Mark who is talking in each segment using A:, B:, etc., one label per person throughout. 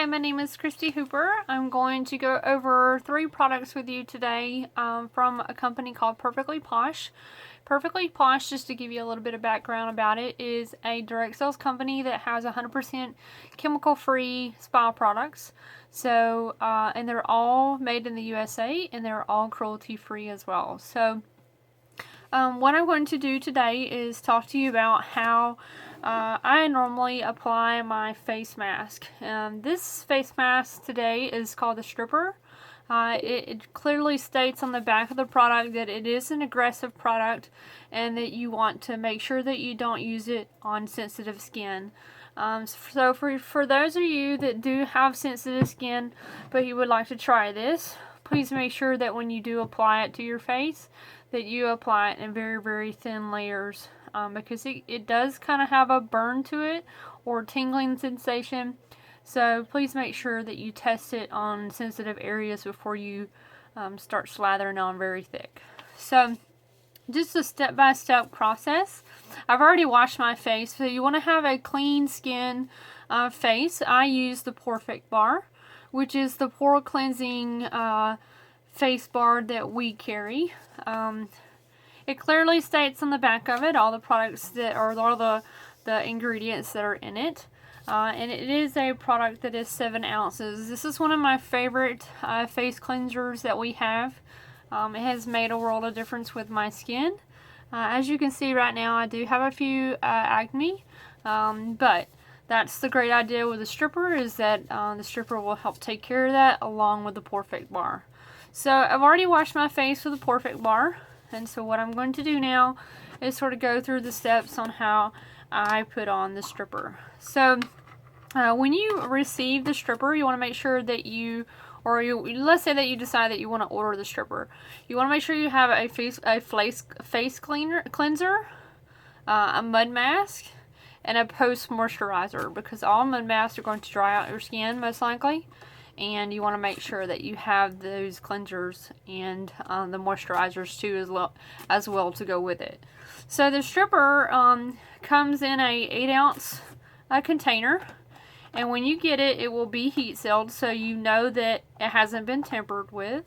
A: Hi, my name is Christy Hooper. I'm going to go over 3 products with you today from a company called Perfectly Posh. Perfectly Posh, just to give you a little bit of background about it, is a direct sales company that has 100% chemical-free spa products. So, and they're all made in the USA, and they're all cruelty-free as well. So, what I'm going to do today is talk to you about how I normally apply my face mask. This face mask today is called the Stripper. It clearly states on the back of the product that it is an aggressive product and that you want to make sure that you don't use it on sensitive skin. So for those of you that do have sensitive skin but you would like to try this, please make sure that when you do apply it to your face that you apply it in very, very thin layers because it does kind of have a burn to it or tingling sensation. So please make sure that you test it on sensitive areas before you start slathering on very thick. So just a step-by-step process. I've already washed my face, so you want to have a clean skin face. I use the Perfect Bar, which is the pore cleansing face bar that we carry. It clearly states on the back of it all the products that are all the ingredients that are in it. And it is a product that is 7 ounces. This is one of my favorite face cleansers that we have. It has made a world of difference with my skin. As you can see right now, I do have a few acne, but that's the great idea with the Stripper, is that the Stripper will help take care of that along with the Perfect Bar. So I've already washed my face with the Perfect Bar, and so what I'm going to do now is sort of go through the steps on how I put on the Stripper. So when you receive the Stripper, you want to make sure that let's say that you decide that you want to order the Stripper. You want to make sure you have a face cleanser, a mud mask, and a post moisturizer, because all mud masks are going to dry out your skin most likely, and you want to make sure that you have those cleansers and the moisturizers too as well to go with it. So the Stripper comes in a 8-ounce container. And when you get it, it will be heat sealed, so you know that it hasn't been tampered with.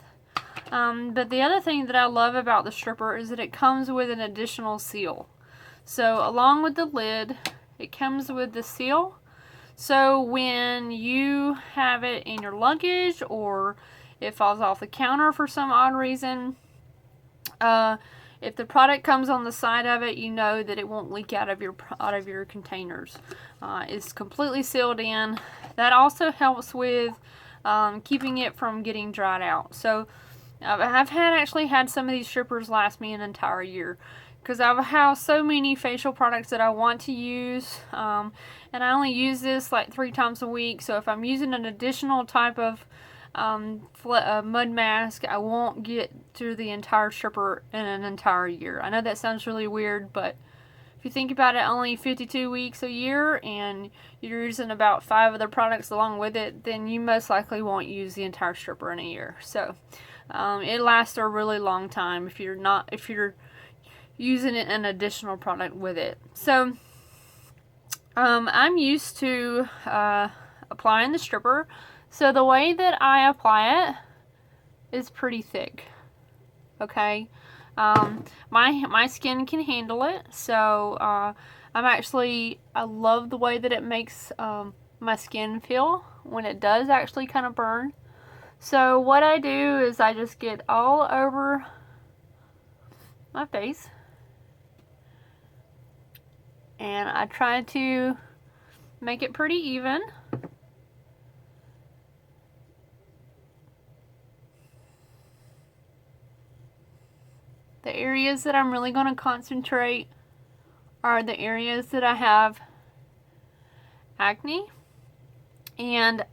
A: But the other thing that I love about the Stripper is that it comes with an additional seal. So along with the lid, it comes with the seal. So when you have it in your luggage or it falls off the counter for some odd reason, if the product comes on the side of it, you know that it won't leak out of your containers. It's completely sealed in. That also helps with keeping it from getting dried out. So I've actually had some of these Strippers last me an entire year, because I have so many facial products that I want to use, and I only use this like 3 times a week. So if I'm using an additional type of mud mask, I won't get through the entire Stripper in an entire year. I know that sounds really weird, but if you think about it, only 52 weeks a year, and you're using about 5 other products along with it, then you most likely won't use the entire Stripper in a year. So it lasts a really long time if you're using an additional product with it. So I'm used to applying the Stripper. So the way that I apply it is pretty thick, okay? My skin can handle it, so I love the way that it makes my skin feel when it does actually kind of burn. So what I do is I just get all over my face, and I try to make it pretty even. The areas that I'm really going to concentrate are the areas that I have acne, and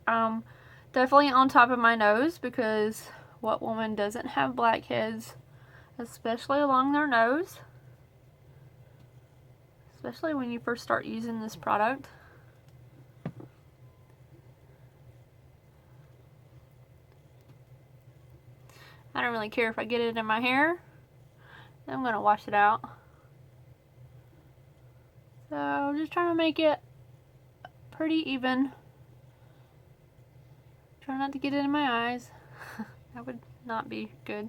A: definitely on top of my nose, because what woman doesn't have blackheads, especially along their nose, especially when you first start using this product. I don't really care if I get it in my hair. I'm going to wash it out. So I'm just trying to make it pretty even Try not to get it in my eyes. That would not be good.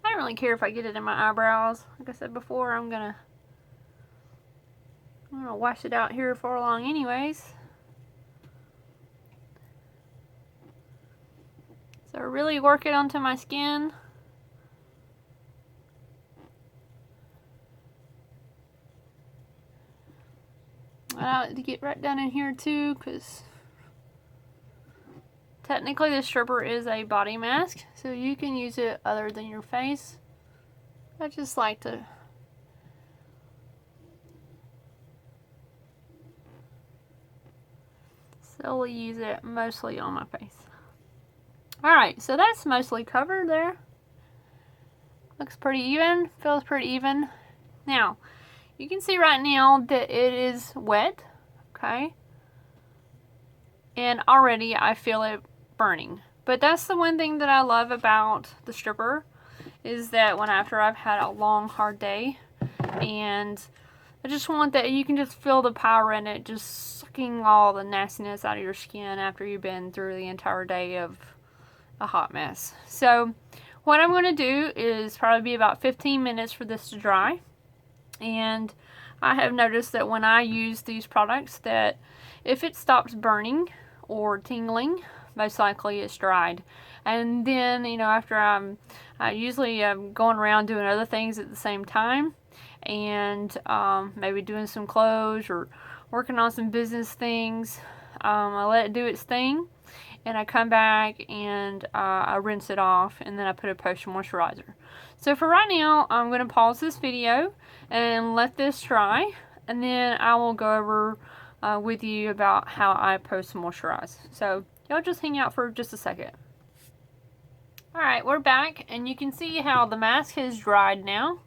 A: I don't really care if I get it in my eyebrows. Like I said before, I'm gonna wash it out here before long anyways. So really work it onto my skin. I like to get right down in here too, because technically this stripper is a body mask, so you can use it other than your face. I just like to solely use it mostly on my face. Alright, so that's mostly covered there. Looks pretty even, feels pretty even. Now, you can see right now that it is wet, okay? And already I feel it burning. But that's the one thing that I love about the stripper, is that after I've had a long, hard day, and I just want that you can just feel the power in it, just sucking all the nastiness out of your skin after you've been through the entire day of a hot mess. So what I'm going to do is probably be about 15 minutes for this to dry. And I have noticed that when I use these products, that if it stops burning or tingling, most likely it's dried. And then, after I usually am going around doing other things at the same time, and maybe doing some clothes or working on some business things, I let it do its thing, and I come back and I rinse it off, and then I put a post moisturizer. So for right now, I'm going to pause this video and let this dry, and then I will go over with you about how I post moisturize. So y'all just hang out for just a second. Alright, we're back, and you can see how the mask has dried now.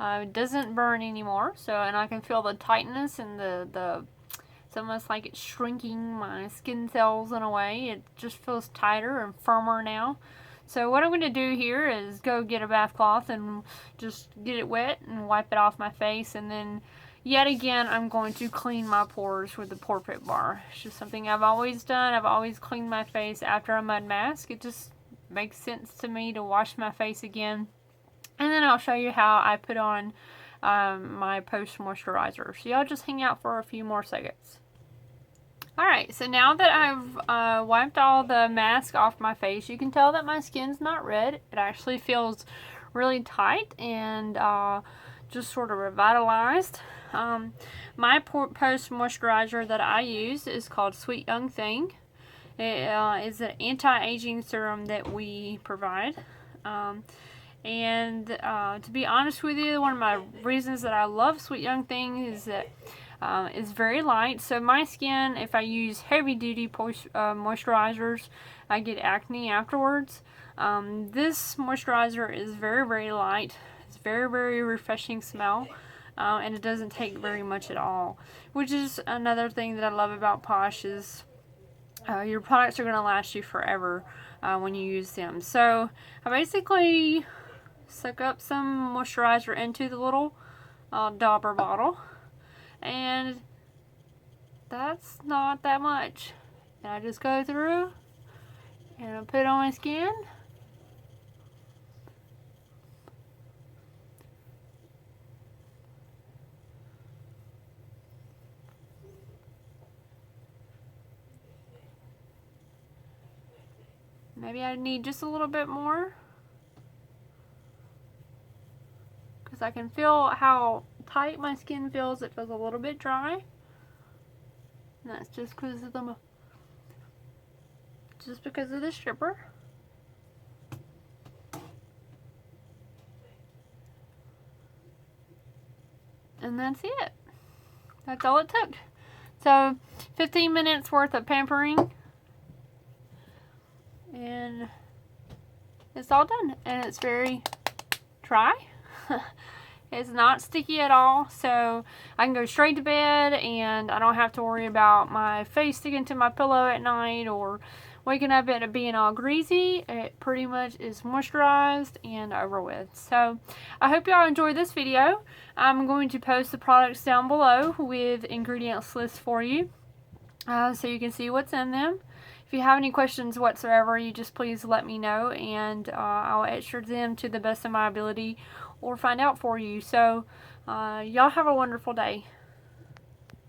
A: It doesn't burn anymore, and I can feel the tightness and it's almost like it's shrinking my skin cells in a way. It just feels tighter and firmer now. So what I'm going to do here is go get a bath cloth and just get it wet and wipe it off my face, and then yet again I'm going to clean my pores with the Pore Fit bar. It's just something I've always done. I've always cleaned my face after a mud mask. It just makes sense to me to wash my face again. And then I'll show you how I put on my post moisturizer. So y'all just hang out for a few more seconds. Alright, so now that I've wiped all the mask off my face, you can tell that my skin's not red. It actually feels really tight and just sort of revitalized. My post moisturizer that I use is called Sweet Young Thing. It is an anti-aging serum that we provide. And to be honest with you, one of my reasons that I love Sweet Young Thing is that it's very light. So my skin, if I use heavy duty moisturizers, I get acne afterwards. This moisturizer is very, very light. It's very, very refreshing smell. And it doesn't take very much at all. Which is another thing that I love about Posh, is your products are going to last you forever when you use them. So I basically suck up some moisturizer into the little dauber bottle, and that's not that much, and I just go through and I put it on my skin. Maybe I need just a little bit more, because I can feel how tight my skin feels. It feels a little bit dry, and that's just because of the stripper. And that's it. That's all it took. So 15 minutes worth of pampering, and it's all done, and it's very dry. It's not sticky at all, so I can go straight to bed, and I don't have to worry about my face sticking to my pillow at night or waking up and it being all greasy. It pretty much is moisturized and over with. So I hope y'all enjoyed this video. I'm going to post the products down below with ingredients list for you. so you can see what's in them. If you have any questions whatsoever, you just please let me know, and I'll answer them to the best of my ability or find out for you. So y'all have a wonderful day.